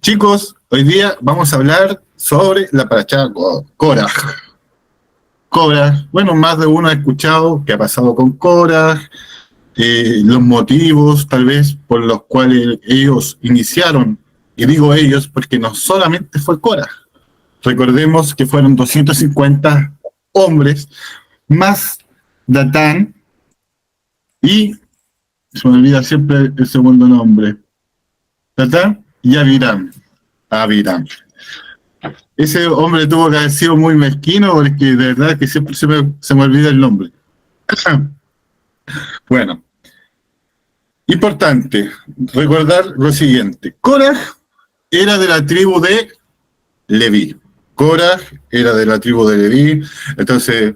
Chicos, hoy día vamos a hablar sobre la parashá Korah. Korah, bueno, más de uno ha escuchado qué ha pasado con Korah, los motivos tal vez por los cuales ellos iniciaron, y digo ellos porque no solamente fue Korah. Recordemos que fueron 250 hombres, más Datán, y se me olvida siempre el segundo nombre, Datán y Abiram. Ese hombre tuvo que haber sido muy mezquino porque de verdad que siempre se me olvida el nombre. Bueno, importante recordar lo siguiente. Korah era de la tribu de Leví. Korah era de la tribu de Leví, entonces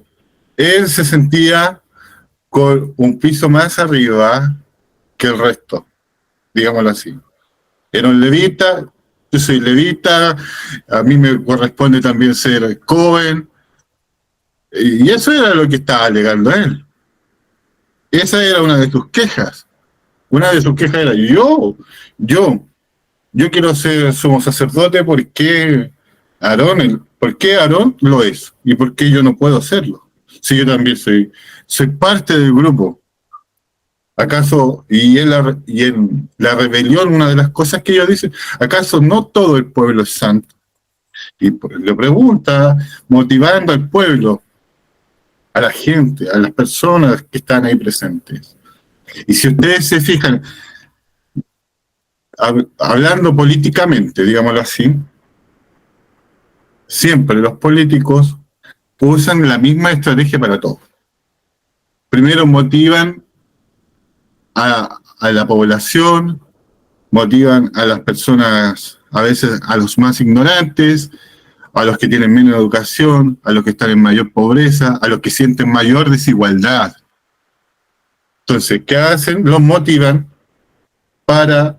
él se sentía con un piso más arriba que el resto, digámoslo así. Era un levita, yo soy levita, a mí me corresponde también ser Cohen, y eso era lo que estaba alegando él. Esa era una de sus quejas. Una de sus quejas era, yo quiero ser sumo sacerdote, ¿por qué Aarón lo es? ¿Y por qué yo no puedo hacerlo? Si yo también soy parte del grupo. ¿Acaso, y en la rebelión, una de las cosas que ellos dicen, ¿acaso no todo el pueblo es santo? Y le pregunta, motivando al pueblo, a la gente, a las personas que están ahí presentes. Y si ustedes se fijan, hablando políticamente, digámoslo así, siempre los políticos usan la misma estrategia para todo. Primero motivan a la población, motivan a las personas, a veces a los más ignorantes, a los que tienen menos educación, a los que están en mayor pobreza, a los que sienten mayor desigualdad. Entonces, ¿qué hacen? Los motivan para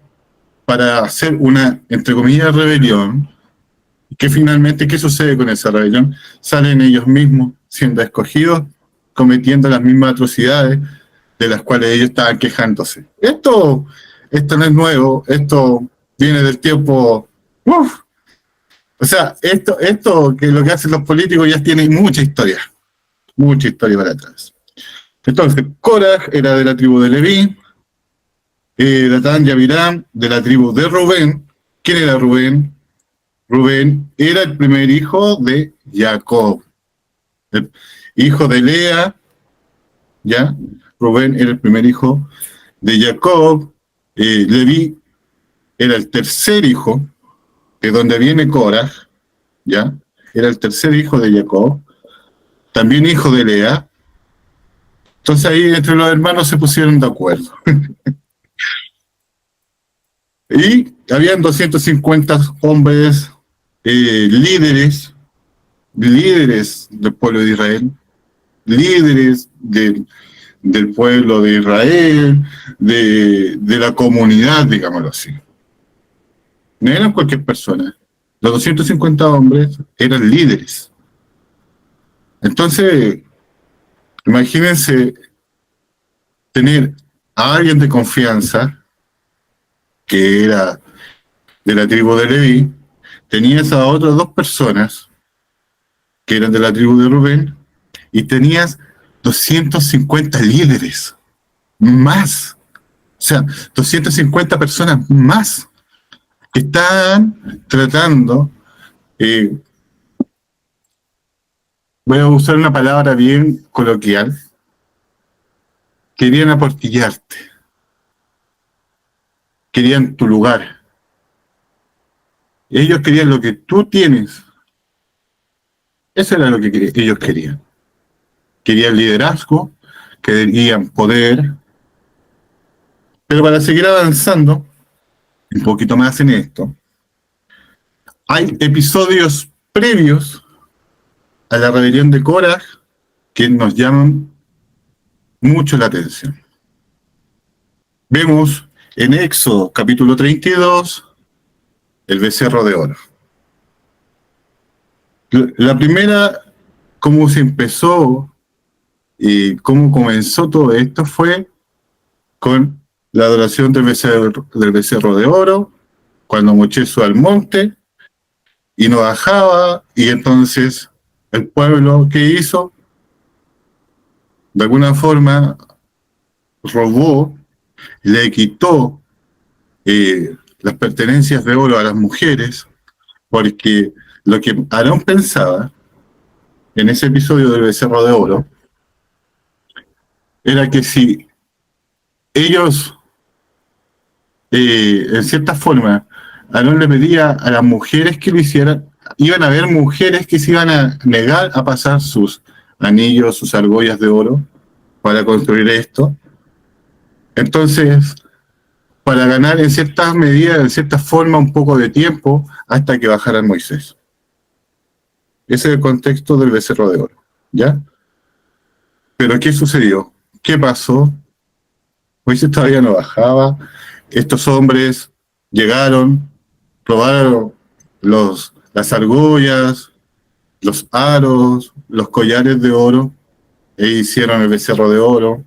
hacer una, entre comillas, rebelión, que finalmente, ¿qué sucede con esa rebelión? Salen ellos mismos siendo escogidos, cometiendo las mismas atrocidades de las cuales ellos estaban quejándose. Esto no es nuevo, esto viene del tiempo... O sea, esto que es lo que hacen los políticos ya tiene mucha historia para atrás. Entonces, Korah era de la tribu de Leví, Datán y Abiram de la tribu de Rubén. ¿Quién era Rubén? Rubén era el primer hijo de Jacob, el hijo de Lea, ¿ya? Rubén era el primer hijo de Jacob, Leví era el tercer hijo, de donde viene Korah, ¿ya? Era el tercer hijo de Jacob, también hijo de Lea. Entonces ahí entre los hermanos se pusieron de acuerdo. Y habían 250 hombres líderes del pueblo de Israel, líderes del pueblo de Israel, de la comunidad, digámoslo así. No eran cualquier persona. Los 250 hombres eran líderes. Entonces, imagínense tener a alguien de confianza, que era de la tribu de Leví, tenías a otras dos personas, que eran de la tribu de Rubén, y tenías 250 líderes más. O sea, 250 personas más que están tratando, voy a usar una palabra bien coloquial, querían aportillarte, querían tu lugar. Ellos querían lo que tú tienes. Eso era lo que ellos querían. Querían liderazgo, querían poder. Pero para seguir avanzando un poquito más en esto, hay episodios previos a la rebelión de Korah que nos llaman mucho la atención. Vemos en Éxodo capítulo 32 el becerro de oro. La primera, cómo se empezó y cómo comenzó todo esto fue con la adoración del becerro de oro, cuando Moisés sube al monte y no bajaba, y entonces el pueblo, ¿qué hizo? De alguna forma robó, le quitó las pertenencias de oro a las mujeres, porque lo que Aarón pensaba en ese episodio del becerro de oro era que si ellos, en cierta forma, Aarón le pedía a las mujeres que lo hicieran, iban a haber mujeres que se iban a negar a pasar sus anillos, sus argollas de oro para construir esto. Entonces, para ganar en ciertas medidas, en cierta forma, un poco de tiempo hasta que bajara Moisés. Ese es el contexto del becerro de oro, ¿ya? Pero ¿qué sucedió? ¿Qué pasó? Moisés todavía no bajaba. Estos hombres llegaron, probaron las argollas, los aros, los collares de oro, e hicieron el becerro de oro.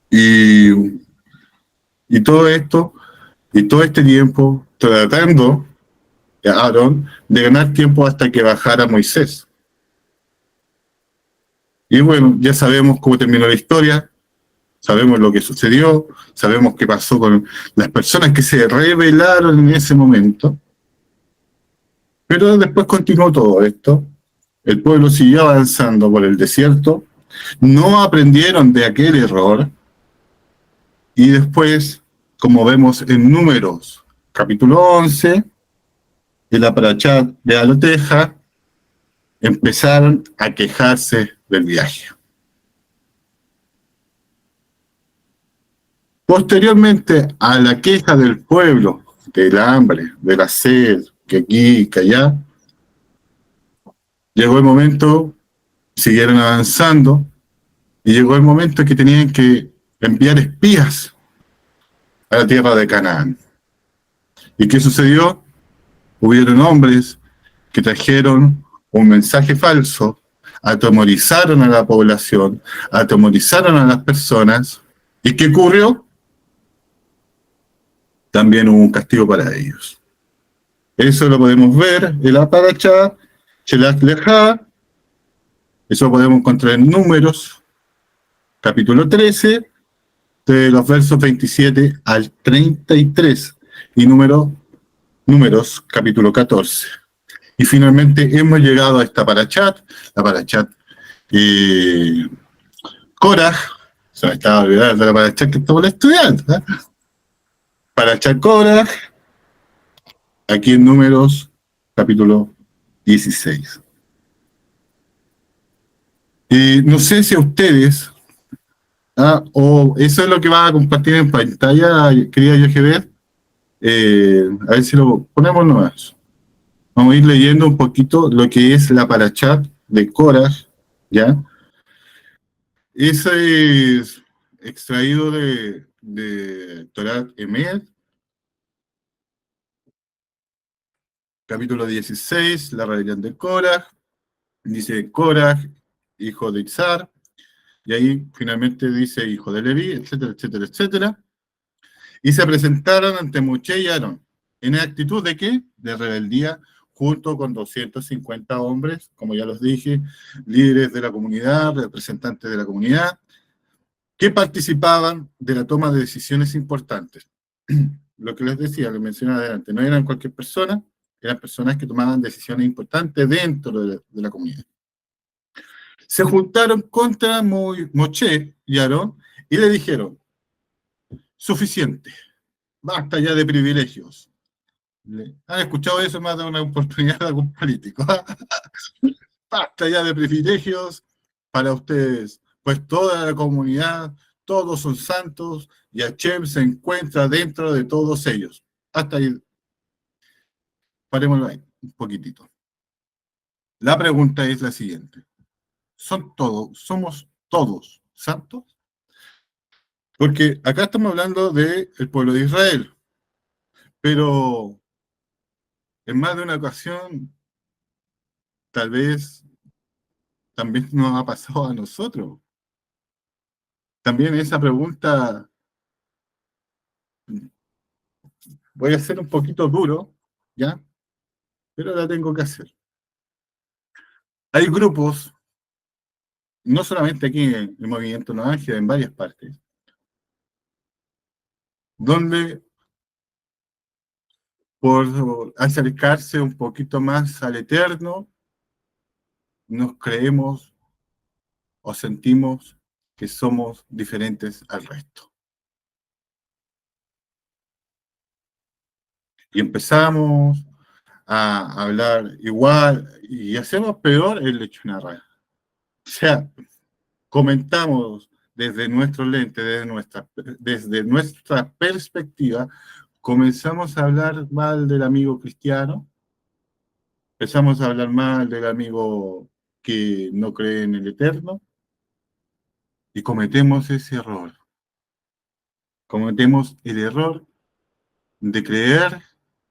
Y, y todo esto, y todo este tiempo, tratando a Aarón de ganar tiempo hasta que bajara Moisés. Y bueno, ya sabemos cómo terminó la historia, sabemos lo que sucedió, sabemos qué pasó con las personas que se rebelaron en ese momento, pero después continuó todo esto, el pueblo siguió avanzando por el desierto, no aprendieron de aquel error, y después, como vemos en Números, capítulo 11, de la Parashá de Aloteja, empezaron a quejarse del viaje. Posteriormente a la queja del pueblo, del hambre, de la sed, que aquí, que allá, llegó el momento, siguieron avanzando, y llegó el momento que tenían que enviar espías a la tierra de Canaán. ¿Y qué sucedió? Hubieron hombres que trajeron un mensaje falso, atemorizaron a la población, atemorizaron a las personas. ¿Y qué ocurrió? También hubo un castigo para ellos. Eso lo podemos ver en la Parashá, Shelach Lecha, eso lo podemos encontrar en Números, capítulo 13, de los versos 27 al 33, y Números, capítulo 14. Y finalmente hemos llegado a esta Parashá, la Parashá Korah, se me estaba olvidando de la Parashá que estamos estudiando, ¿eh? Parashá Korah, aquí en Números, capítulo 16. No sé si a ustedes, o eso es lo que va a compartir en pantalla, querida Yogeber, a ver si lo ponemos nomás. Vamos a ir leyendo un poquito lo que es la Parashá de Korah, ¿ya? Eso es extraído de Torah Emed, capítulo 16, la rebelión de Korah, dice Korah, hijo de Itzar, y ahí finalmente dice hijo de Leví, etcétera, etcétera, etcétera. Y se presentaron ante Moshe y Aarón, en actitud de ¿qué? De rebeldía, junto con 250 hombres, como ya los dije, líderes de la comunidad, representantes de la comunidad, que participaban de la toma de decisiones importantes. Lo que les decía, lo mencioné adelante, no eran cualquier persona, eran personas que tomaban decisiones importantes dentro de la comunidad. Se juntaron contra Moshe y Aarón y le dijeron, suficiente, basta ya de privilegios. ¿Han escuchado eso más de una oportunidad de algún político? Basta ya de privilegios para ustedes, pues toda la comunidad, todos son santos y Hashem se encuentra dentro de todos ellos. Hasta ahí, parémoslo ahí, un poquitito. La pregunta es la siguiente. ¿Somos todos santos? Porque acá estamos hablando del pueblo de Israel, pero en más de una ocasión tal vez también nos ha pasado a nosotros. También esa pregunta voy a ser un poquito duro, ¿ya? Pero la tengo que hacer. Hay grupos, no solamente aquí en el Movimiento No Ángel, en varias partes, donde por acercarse un poquito más al Eterno, nos creemos o sentimos que somos diferentes al resto. Y empezamos a hablar igual y hacemos peor el lecho una raya. O sea, comentamos desde nuestro lente, desde nuestra perspectiva, comenzamos a hablar mal del amigo cristiano, empezamos a hablar mal del amigo que no cree en el Eterno y cometemos ese error. Cometemos el error de creer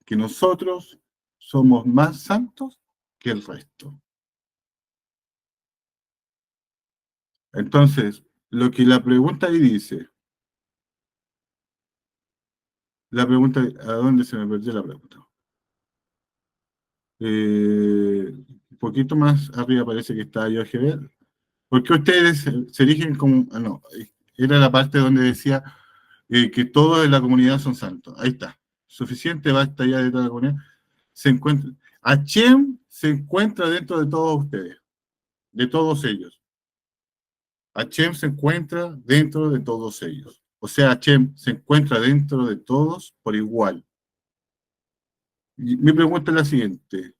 que nosotros somos más santos que el resto. Entonces, lo que la pregunta ahí dice, la pregunta, ¿a dónde se me perdió la pregunta? Un poquito más arriba parece que está Jorge Ver. ¿Por qué ustedes se erigen como... Ah, no, era la parte donde decía que todos en la comunidad son santos. Ahí está. Suficiente, basta ya de toda la comunidad. Se encuentra... Hashem se encuentra dentro de todos ustedes, de todos ellos. Hashem se encuentra dentro de todos ellos. O sea, Hashem se encuentra dentro de todos por igual. Y mi pregunta es la siguiente.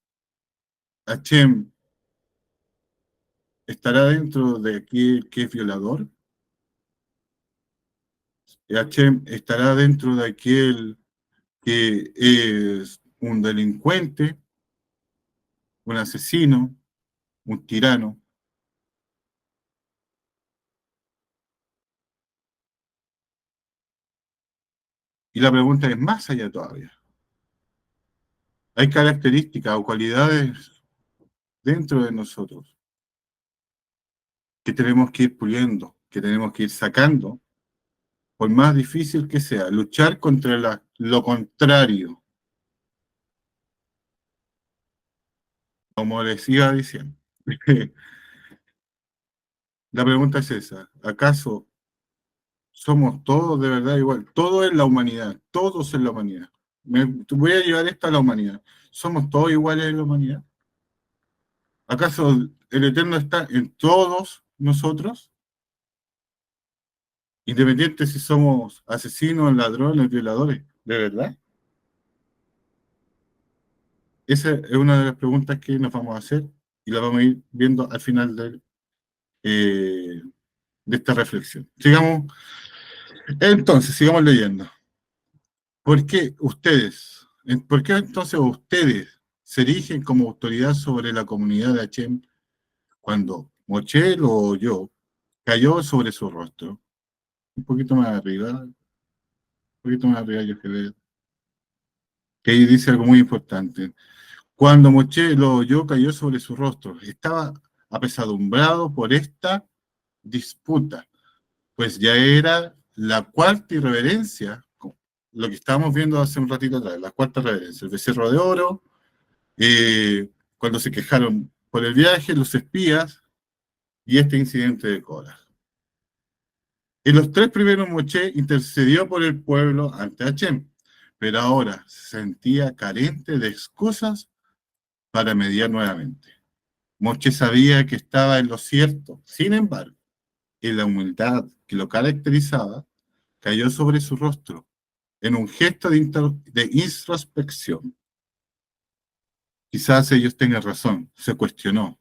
¿Hashem estará dentro de aquel que es violador? ¿Hashem estará dentro de aquel que es un delincuente, un asesino, un tirano? Y la pregunta es más allá todavía. Hay características o cualidades dentro de nosotros que tenemos que ir puliendo, que tenemos que ir sacando, por más difícil que sea, luchar contra lo contrario, como les iba diciendo. La pregunta es esa, ¿acaso somos todos de verdad igual? Todo en la humanidad, todos en la humanidad. Voy a llevar esto a la humanidad. ¿Somos todos iguales en la humanidad? ¿Acaso el Eterno está en todos nosotros? Independiente si somos asesinos, ladrones, violadores, ¿de verdad? Esa es una de las preguntas que nos vamos a hacer y la vamos a ir viendo al final eh, de esta reflexión. Sigamos leyendo. ¿Por qué entonces ustedes se erigen como autoridad sobre la comunidad de Hashem cuando Moshe lo oyó, cayó sobre su rostro? Un poquito más arriba, un poquito más arriba, yo que ahí dice algo muy importante. Cuando Moshe lo oyó, cayó sobre su rostro. Estaba apesadumbrado por esta disputa, pues ya era la cuarta irreverencia, lo que estábamos viendo hace un ratito atrás, la cuarta reverencia, el becerro de oro, cuando se quejaron por el viaje, los espías y este incidente de Cora. En los tres primeros Moshe intercedió por el pueblo ante Hashem, pero ahora se sentía carente de excusas para mediar nuevamente. Moshe sabía que estaba en lo cierto, sin embargo, en la humildad que lo caracterizaba, cayó sobre su rostro en un gesto de introspección. Quizás ellos tengan razón, se cuestionó,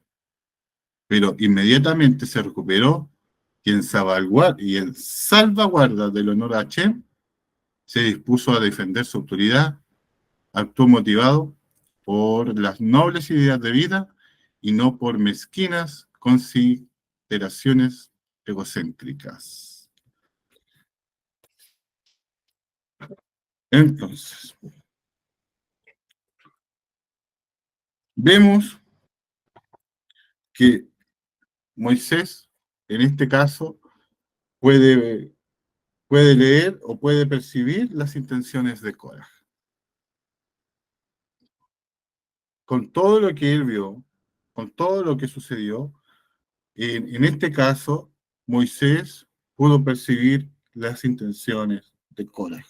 pero inmediatamente se recuperó y en salvaguarda del honor a Hashem se dispuso a defender su autoridad, actuó motivado por las nobles ideas de vida y no por mezquinas consideraciones egocéntricas. Entonces, vemos que Moisés, en este caso, puede, puede leer o puede percibir las intenciones de Cora. Con todo lo que él vio, con todo lo que sucedió, en este caso, Moisés pudo percibir las intenciones de Cora.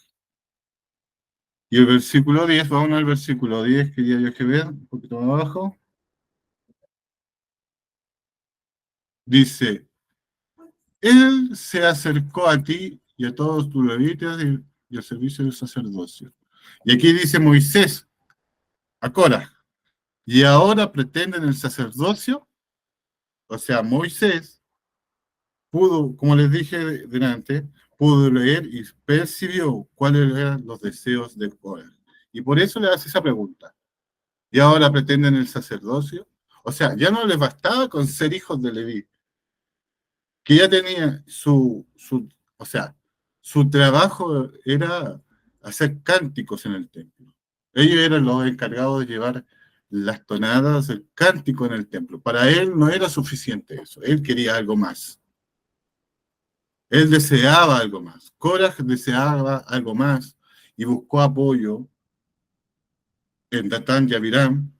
Y el versículo 10, vamos al versículo 10, quería yo que vean, un poquito más abajo, dice, él se acercó a ti y a todos tus levitas y al servicio del sacerdocio. Y aquí dice Moisés, a Cora, y ahora pretenden el sacerdocio, o sea, Moisés pudo, como les dije delante, pudo leer y percibió cuáles eran los deseos de Cora. Y por eso le hace esa pregunta. Y ahora pretenden el sacerdocio. O sea, ya no les bastaba con ser hijos de Leví, que ya tenía o sea, su trabajo era hacer cánticos en el templo. Ellos eran los encargados de llevar las tonadas, el cántico en el templo. Para él no era suficiente eso, él quería algo más. Él deseaba algo más. Korah deseaba algo más y buscó apoyo en Datán y Abiram,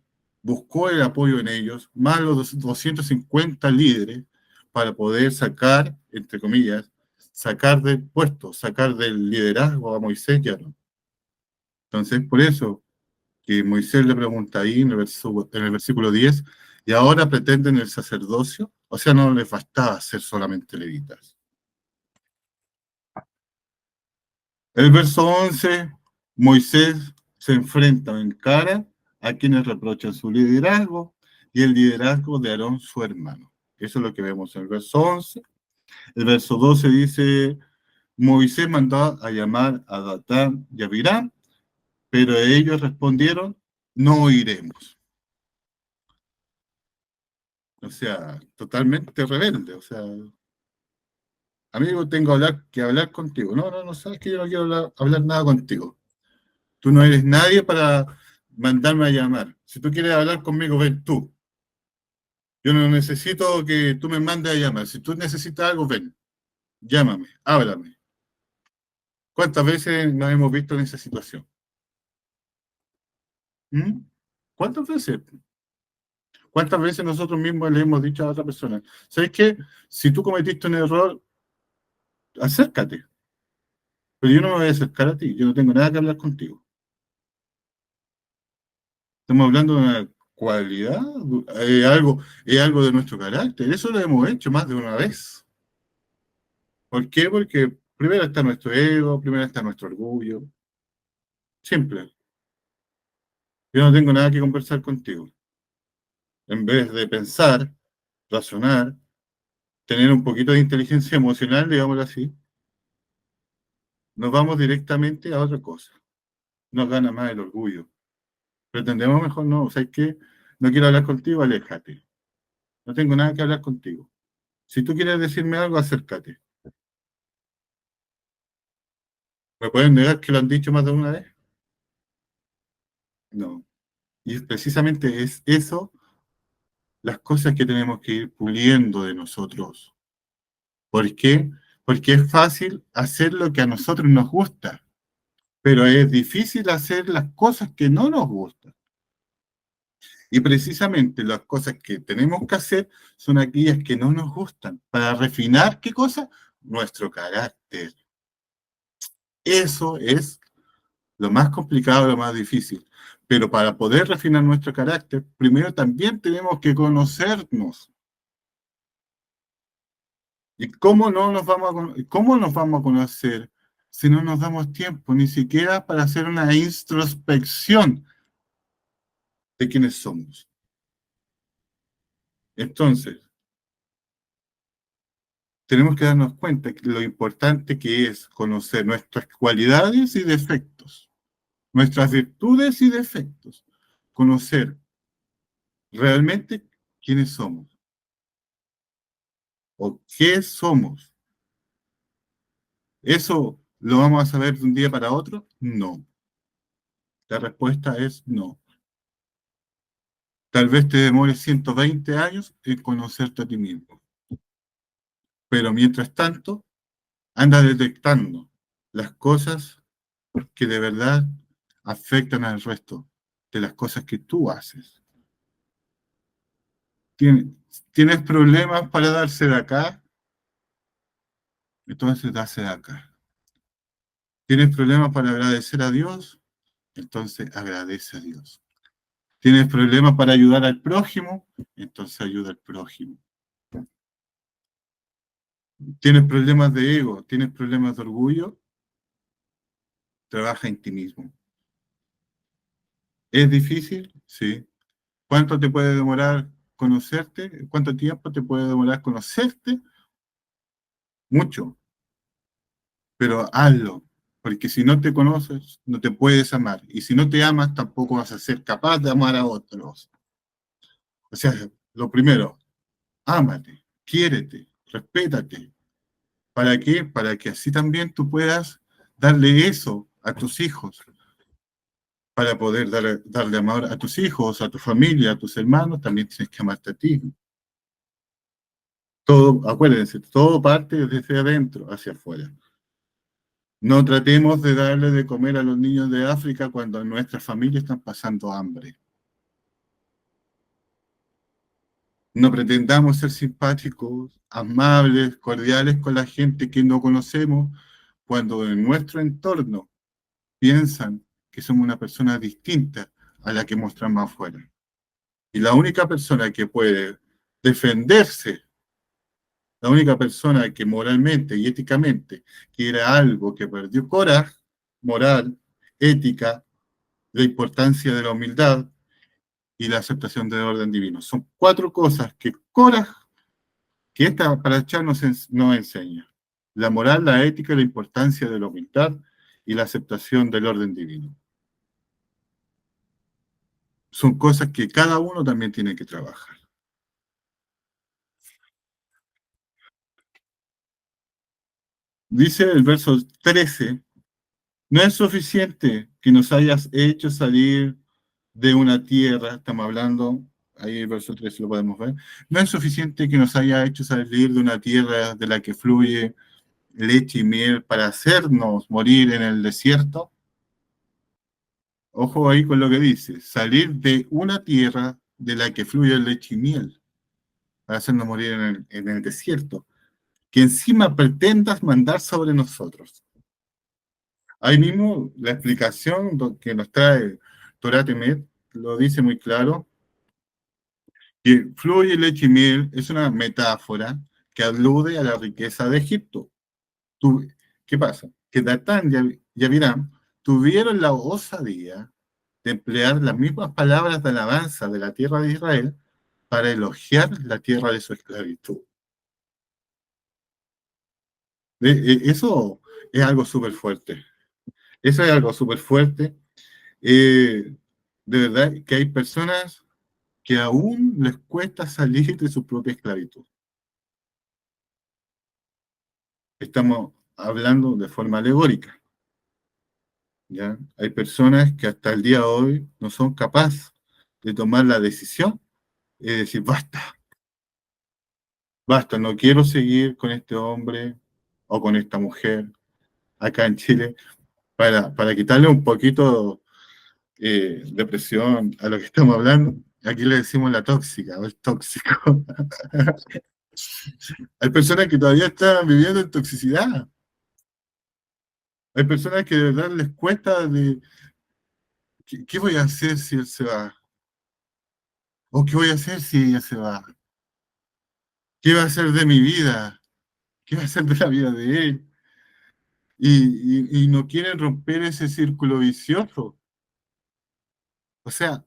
buscó el apoyo en ellos, más los 250 líderes, para poder sacar, entre comillas, sacar del puesto, sacar del liderazgo a Moisés y Aarón. Entonces, por eso que Moisés le pregunta ahí en el versículo 10, y ahora pretenden el sacerdocio, o sea, no les bastaba ser solamente levitas. El verso 11, Moisés se enfrenta en cara a quienes reprochan su liderazgo y el liderazgo de Aarón, su hermano. Eso es lo que vemos en el verso 11. El verso 12 dice, Moisés mandó a llamar a Datán y a Abiram, pero ellos respondieron, no iremos. O sea, totalmente rebelde. O sea, amigo, tengo que hablar contigo. No, no, no, sabes que yo no quiero hablar nada contigo. Tú no eres nadie para mandarme a llamar. Si tú quieres hablar conmigo, ven tú. Yo no necesito que tú me mandes a llamar. Si tú necesitas algo, ven. Llámame, háblame. ¿Cuántas veces nos hemos visto en esa situación? ¿Mm? ¿Cuántas veces? ¿Cuántas veces nosotros mismos le hemos dicho a otra persona, ¿sabes qué? Si tú cometiste un error, acércate. Pero yo no me voy a acercar a ti. Yo no tengo nada que hablar contigo. Estamos hablando de una cualidad, es algo de nuestro carácter. Eso lo hemos hecho más de una vez. ¿Por qué? Porque primero está nuestro ego, primero está nuestro orgullo. Simple. Yo no tengo nada que conversar contigo. En vez de pensar, razonar, tener un poquito de inteligencia emocional, digámoslo así, nos vamos directamente a otra cosa. Nos gana más el orgullo. Pretendemos mejor no. ¿Sabes qué? No quiero hablar contigo, aléjate. No tengo nada que hablar contigo. Si tú quieres decirme algo, acércate. ¿Me pueden negar que lo han dicho más de una vez? No. Y precisamente es eso las cosas que tenemos que ir puliendo de nosotros. ¿Por qué? Porque es fácil hacer lo que a nosotros nos gusta, pero es difícil hacer las cosas que no nos gustan. Y precisamente las cosas que tenemos que hacer son aquellas que no nos gustan, para refinar, ¿qué cosa? Nuestro carácter. Eso es lo más complicado, lo más difícil. Pero para poder refinar nuestro carácter, primero también tenemos que conocernos. ¿Y cómo nos vamos a conocer si no nos damos tiempo ni siquiera para hacer una introspección de quiénes somos? Entonces, tenemos que darnos cuenta de lo importante que es conocer nuestras cualidades y defectos, nuestras virtudes y defectos, conocer realmente quiénes somos o qué somos. ¿Eso lo vamos a saber de un día para otro? No. La respuesta es no. Tal vez te demores 120 años en conocerte a ti mismo. Pero mientras tanto, anda detectando las cosas que de verdad afectan al resto de las cosas que tú haces. ¿Tienes problemas para darse de acá? Entonces darse de acá. ¿Tienes problemas para agradecer a Dios? Entonces agradece a Dios. ¿Tienes problemas para ayudar al prójimo? Entonces ayuda al prójimo. ¿Tienes problemas de ego? ¿Tienes problemas de orgullo? Trabaja en ti mismo. ¿Es difícil? Sí. ¿Cuánto te puede demorar conocerte? ¿Cuánto tiempo te puede demorar conocerte? Mucho, pero hazlo, porque si no te conoces, no te puedes amar. Y si no te amas, tampoco vas a ser capaz de amar a otros. O sea, lo primero, ámate, quiérete, respétate. ¿Para qué? Para que así también tú puedas darle eso a tus hijos, para poder darle amor a tus hijos, a tu familia, a tus hermanos, también tienes que amarte a ti. Todo, acuérdense, todo parte desde adentro hacia afuera. No tratemos de darle de comer a los niños de África cuando nuestras familias están pasando hambre. No pretendamos ser simpáticos, amables, cordiales con la gente que no conocemos cuando en nuestro entorno piensan que somos una persona distinta a la que mostramos afuera. Y la única persona que puede defenderse, la única persona que moralmente y éticamente quiere algo que perdió coraje, moral, ética, la importancia de la humildad y la aceptación del orden divino. Son cuatro cosas que Korah, que esta paracha nos enseña. La moral, la ética, la importancia de la humildad y la aceptación del orden divino. Son cosas que cada uno también tiene que trabajar. Dice el verso 13, no es suficiente que nos hayas hecho salir de una tierra, estamos hablando, ahí el verso 13 lo podemos ver, no es suficiente que nos haya hecho salir de una tierra de la que fluye leche y miel para hacernos morir en el desierto. Ojo ahí con lo que dice, salir de una tierra de la que fluye leche y miel para hacernos morir en el desierto, que encima pretendas mandar sobre nosotros. Ahí mismo la explicación que nos trae Torah Temet lo dice muy claro, que fluye leche y miel es una metáfora que alude a la riqueza de Egipto. Tu, ¿Qué pasa? Que Datán y Abiram tuvieron la osadía de emplear las mismas palabras de alabanza de la tierra de Israel para elogiar la tierra de su esclavitud. Eso es algo súper fuerte. Eso es algo súper fuerte. De verdad que hay personas que aún les cuesta salir de su propia esclavitud. Estamos hablando de forma alegórica, ¿ya? Hay personas que hasta el día de hoy no son capaces de tomar la decisión y decir, basta, basta, no quiero seguir con este hombre o con esta mujer acá en Chile para quitarle un poquito de presión a lo que estamos hablando. Aquí le decimos la tóxica o el tóxico. Hay personas que todavía están viviendo en toxicidad. Hay personas que de verdad les cuesta de, ¿qué voy a hacer si él se va? ¿O qué voy a hacer si ella se va? ¿Qué va a hacer de mi vida? ¿Qué va a hacer de la vida de él? Y no quieren romper ese círculo vicioso. O sea,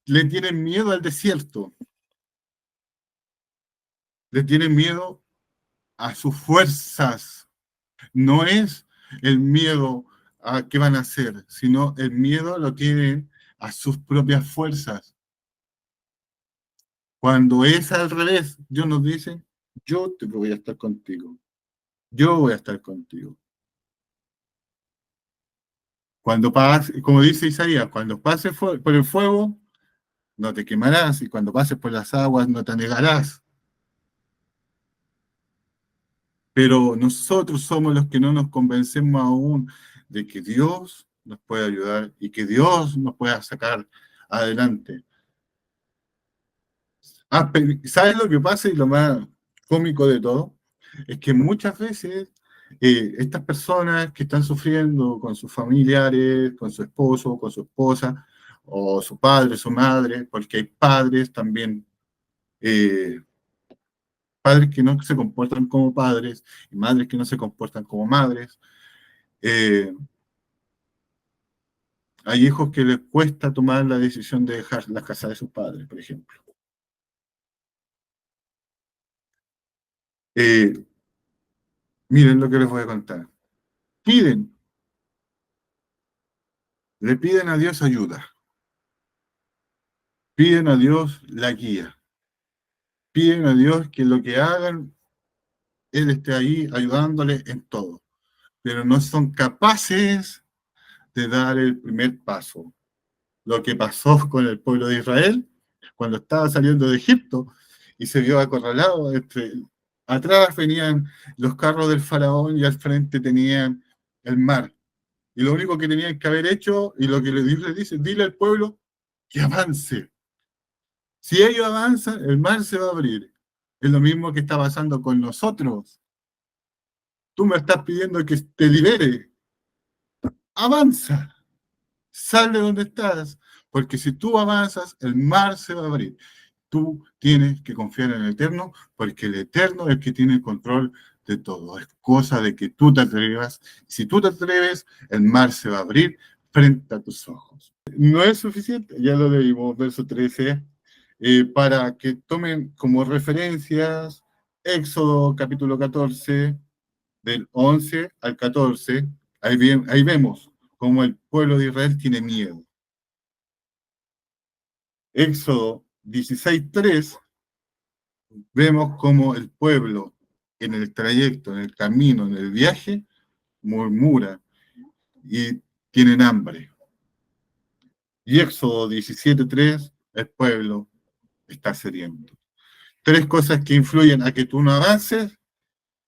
le tienen miedo al desierto, le tienen miedo a sus fuerzas. No es el miedo a qué van a hacer, sino el miedo lo tienen a sus propias fuerzas. Cuando es al revés, Dios nos dice, yo te voy a estar contigo, yo voy a estar contigo. Cuando pase, como dice Isaías, cuando pases por el fuego, no te quemarás, y cuando pases por las aguas, no te anegarás. Pero nosotros somos los que no nos convencemos aún de que Dios nos puede ayudar y que Dios nos pueda sacar adelante. ¿Sabes lo que pasa? Y lo más cómico de todo es que muchas veces estas personas que están sufriendo con sus familiares, con su esposo, con su esposa, o su padre, su madre, porque hay padres también, eh, padres que no se comportan como padres y madres que no se comportan como madres. eh, Hay hijos que les cuesta tomar la decisión de dejar la casa de sus padres, por ejemplo. Eh, Miren lo que les voy a contar. Piden, le piden a Dios ayuda, piden a Dios la guía, piden a Dios que lo que hagan, Él esté ahí ayudándoles en todo, pero no son capaces de dar el primer paso. Lo que pasó con el pueblo de Israel cuando estaba saliendo de Egipto y se vio acorralado atrás venían los carros del faraón y al frente tenían el mar. Y lo único que tenían que haber hecho, y lo que Dios les dice, dile al pueblo que avance. Si ellos avanzan, el mar se va a abrir. Es lo mismo que está pasando con nosotros. Tú me estás pidiendo que te libere. Avanza. Sal de donde estás. Porque si tú avanzas, el mar se va a abrir. Tú tienes que confiar en el Eterno, porque el Eterno es el que tiene el control de todo. Es cosa de que tú te atrevas. Si tú te atreves, el mar se va a abrir frente a tus ojos. No es suficiente, ya lo leímos, verso 13, para que tomen como referencias Éxodo capítulo 14, del 11 al 14. Ahí vemos cómo el pueblo de Israel tiene miedo. Éxodo 16:3, vemos cómo el pueblo en el trayecto, en el camino, en el viaje, murmura y tienen hambre. Y Éxodo 17:3, el pueblo está sediento. Tres cosas que influyen a que tú no avances: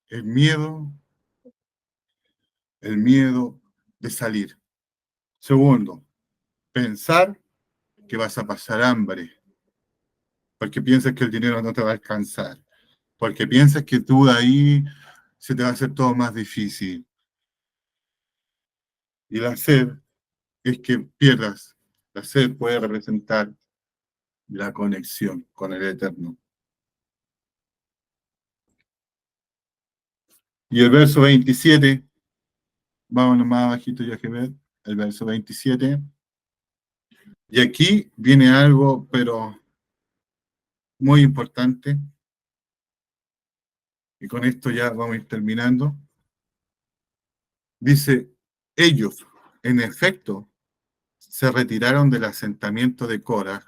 el miedo de salir. Segundo, pensar que vas a pasar hambre, porque piensas que el dinero no te va a alcanzar, porque piensas que tú de ahí se te va a hacer todo más difícil. Y la sed es que pierdas. La sed puede representar la conexión con el Eterno. Y el verso 27, vámonos más bajito ya que ver, el verso 27. Y aquí viene algo, pero muy importante, y con esto ya vamos a ir terminando. Dice, ellos, en efecto, se retiraron del asentamiento de Korah,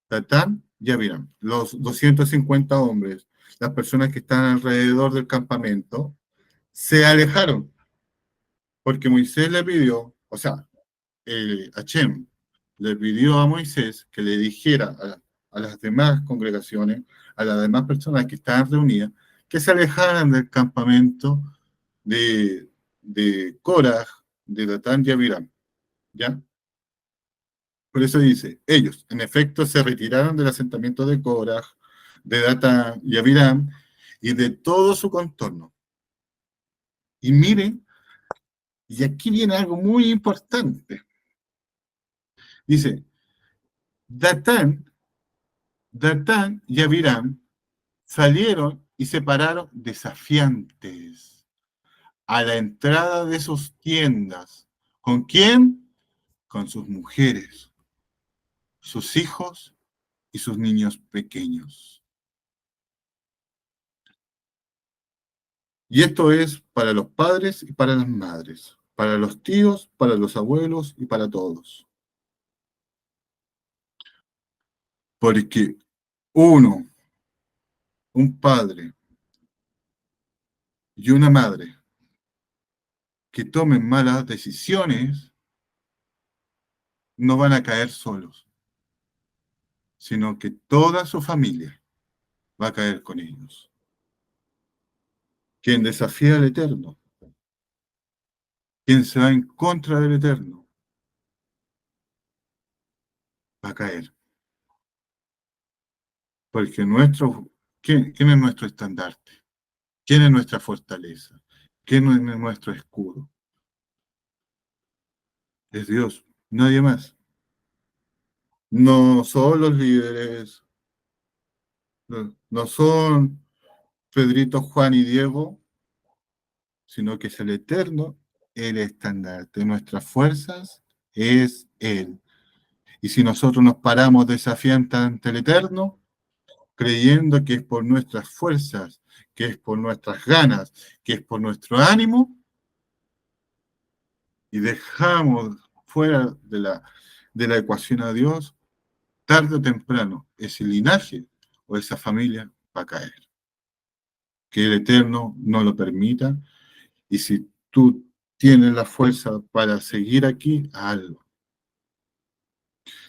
Datán y Abiram, los 250 hombres, las personas que están alrededor del campamento, se alejaron, porque Moisés le pidió, o sea, Hashem le pidió a Moisés que le dijera a las demás congregaciones, a las demás personas que estaban reunidas, que se alejaran del campamento de Korah, de Datán y Abiram, ¿ya? Por eso dice, ellos, en efecto, se retiraron del asentamiento de Korah, de Datán y Abiram, y de todo su contorno. Y miren, y aquí viene algo muy importante. Dice, Datán y Abiram salieron y se pararon desafiantes a la entrada de sus tiendas. ¿Con quién? Con sus mujeres, sus hijos y sus niños pequeños. Y esto es para los padres y para las madres, para los tíos, para los abuelos y para todos. Porque uno, un padre y una madre que tomen malas decisiones no van a caer solos, sino que toda su familia va a caer con ellos. Quien desafía al Eterno, quien se va en contra del Eterno, va a caer. Porque ¿quién es nuestro estandarte? ¿Quién es nuestra fortaleza? ¿Quién es nuestro escudo? Es Dios, nadie más. No son los líderes, no son Pedrito, Juan y Diego, sino que es el Eterno, el estandarte. Nuestras fuerzas es Él. Y si nosotros nos paramos desafiantes ante el Eterno, creyendo que es por nuestras fuerzas, que es por nuestras ganas, que es por nuestro ánimo, y dejamos fuera de la ecuación a Dios, tarde o temprano ese linaje o esa familia va a caer. Que el Eterno no lo permita, y si tú tienes la fuerza para seguir aquí, hazlo.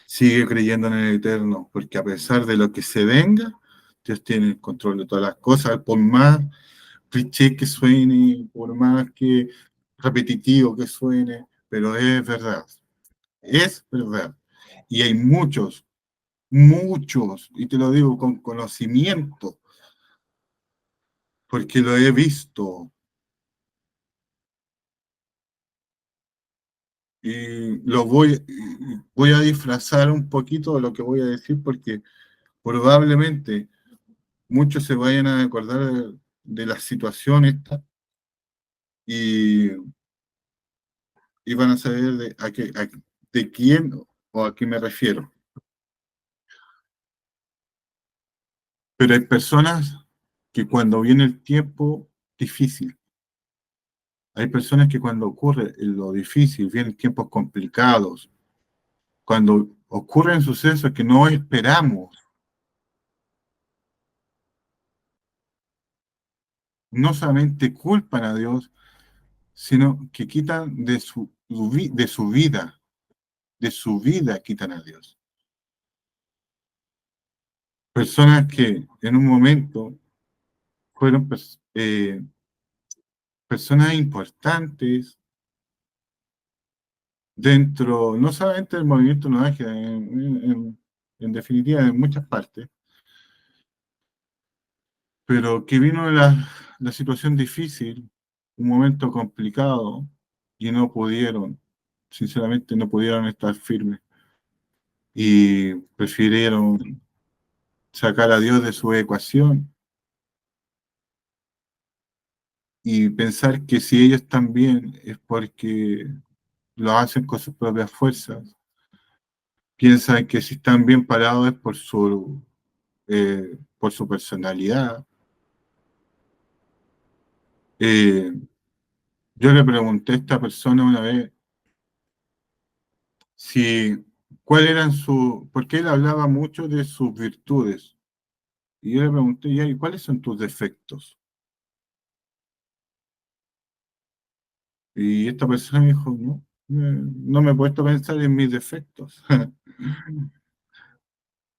Sigue creyendo en el Eterno, porque a pesar de lo que se venga, Dios tiene el control de todas las cosas, por más cliché que suene, por más que repetitivo que suene, pero es verdad. Y hay muchos, y te lo digo con conocimiento, porque lo he visto, y voy a disfrazar un poquito de lo que voy a decir, porque probablemente muchos se vayan a acordar de la situación esta, y, y van a saber de quién o a qué me refiero. Pero hay personas que cuando viene el tiempo difícil, hay personas que cuando ocurre lo difícil, vienen tiempos complicados, cuando ocurren sucesos que no esperamos, no solamente culpan a Dios, sino que quitan de su vida quitan a Dios. Personas que en un momento fueron personas importantes dentro, no solamente del movimiento Noaje, en definitiva en muchas partes, pero que vino la situación difícil, un momento complicado, y no pudieron, sinceramente no pudieron estar firmes, y prefirieron sacar a Dios de su ecuación y pensar que si ellos están bien es porque lo hacen con sus propias fuerzas. Piensan que si están bien parados es por su personalidad. Eh, yo le pregunté a esta persona una vez si cuál eran porque él hablaba mucho de sus virtudes. Y yo le pregunté, ¿y cuáles son tus defectos? Y esta persona me dijo, no, no me he puesto a pensar en mis defectos.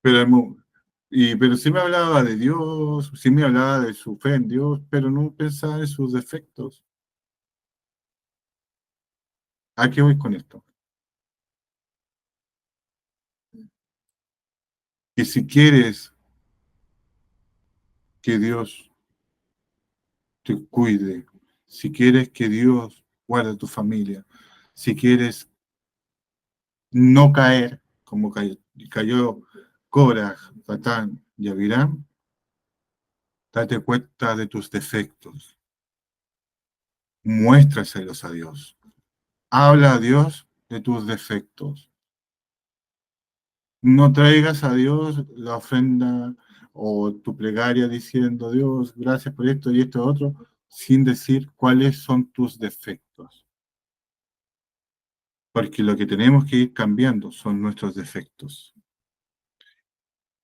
Pero, pero sí me hablaba de Dios, sí me hablaba de su fe en Dios, pero no pensaba en sus defectos. ¿A qué voy con esto? Que si quieres que Dios te cuide, si quieres que Dios guarde a tu familia, si quieres no caer como cayó Korah, Datán y Abiram, date cuenta de tus defectos, muéstraselos a Dios, habla a Dios de tus defectos. No traigas a Dios la ofrenda o tu plegaria diciendo, Dios, gracias por esto y esto otro, sin decir cuáles son tus defectos. Porque lo que tenemos que ir cambiando son nuestros defectos.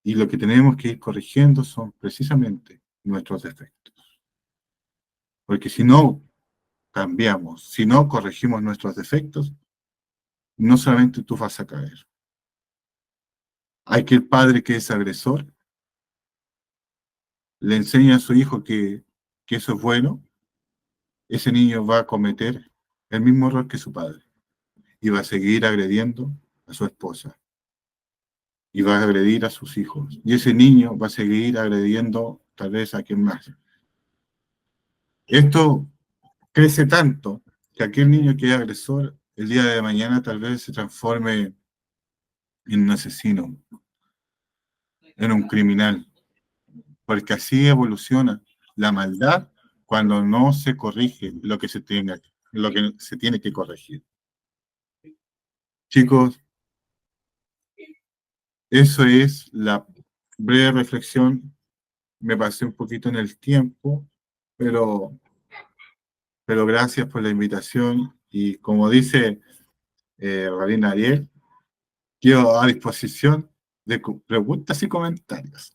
Y lo que tenemos que ir corrigiendo son precisamente nuestros defectos. Porque si no cambiamos, si no corregimos nuestros defectos, no solamente tú vas a caer. Hay que el padre que es agresor le enseña a su hijo que eso es bueno, ese niño va a cometer el mismo error que su padre y va a seguir agrediendo a su esposa y va a agredir a sus hijos. Y ese niño va a seguir agrediendo tal vez a quien más. Esto crece tanto que aquel niño que es agresor el día de mañana tal vez se transforme en un asesino, en un criminal, porque así evoluciona la maldad cuando no se corrige lo que se tiene que corregir. Chicos, eso es la breve reflexión. Me pasé un poquito en el tiempo, pero, pero gracias por la invitación y como dice Rabina Ariel, quedo a disposición de preguntas y comentarios.